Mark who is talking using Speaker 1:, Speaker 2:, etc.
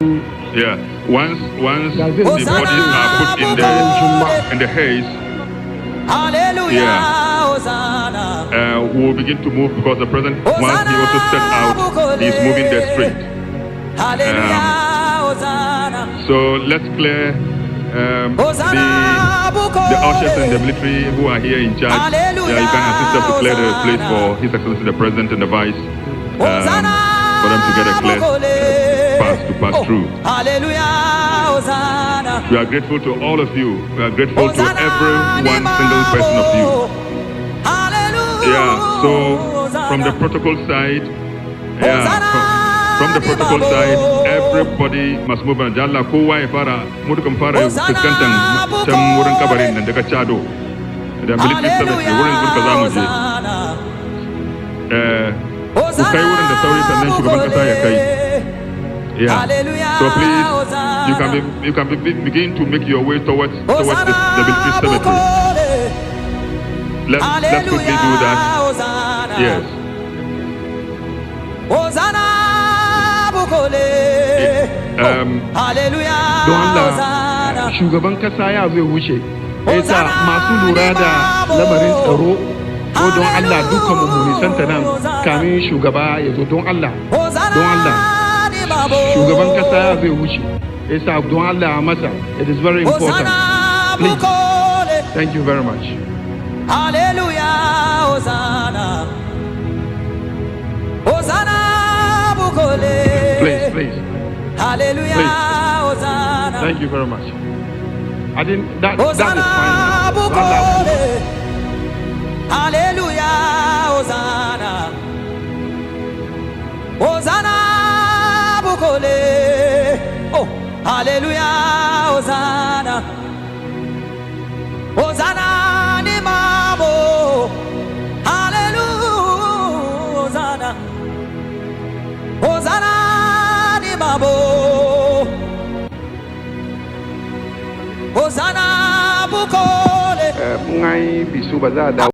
Speaker 1: Yeah. Once the bodies are put in the haze, we'll begin to move because the president, once he also set out, he's moving the street. So let's clear the ushers and the military who are here in charge. Yeah, you can assist us to clear the place for His Excellency the President and the Vice, for them to get a clear path to pass through. We are grateful to all of you. We are grateful to every one single person of you. Yeah, so from the protocol side, from the protocol side, everybody must move on. Jalla kowa ya fara mudukan fara fuskantar can wurin kabarin nan daga Chado. Da military service wurin gurka zamu je. Ku kai wurin da sauri sannan shugaban kasa ya kai. Yeah. So please, you can begin to make your way towards the military cemetery. Let's quickly do that. Yes.
Speaker 2: Don Allah, shugaban kasa ya zai wuce. Esa masu lura da lamarin tsaro ko don Allah dukkan mu nisanta nan kamin shugaba ya zo don Allah. Shugaban kasa ya zai wuce. Esa don Allah masa. It is very important. Please. Thank you very much.
Speaker 3: Hallelujah, Hosanna. Hosanna Bukole.
Speaker 2: Please.
Speaker 3: Hallelujah,
Speaker 2: Please.
Speaker 3: Hosanna.
Speaker 2: Thank you very much. I didn't. That is
Speaker 3: Hosanna
Speaker 2: fine.
Speaker 3: Bukole. Hallelujah, Hosanna. Hosanna Bukole. Oh, Hallelujah, Hosanna. Hosanna ni mamo. Hallelujah, Hosanna. Hosanna ni mamo. Hosanna Bukole.
Speaker 2: Ngai bisu ba za a dawo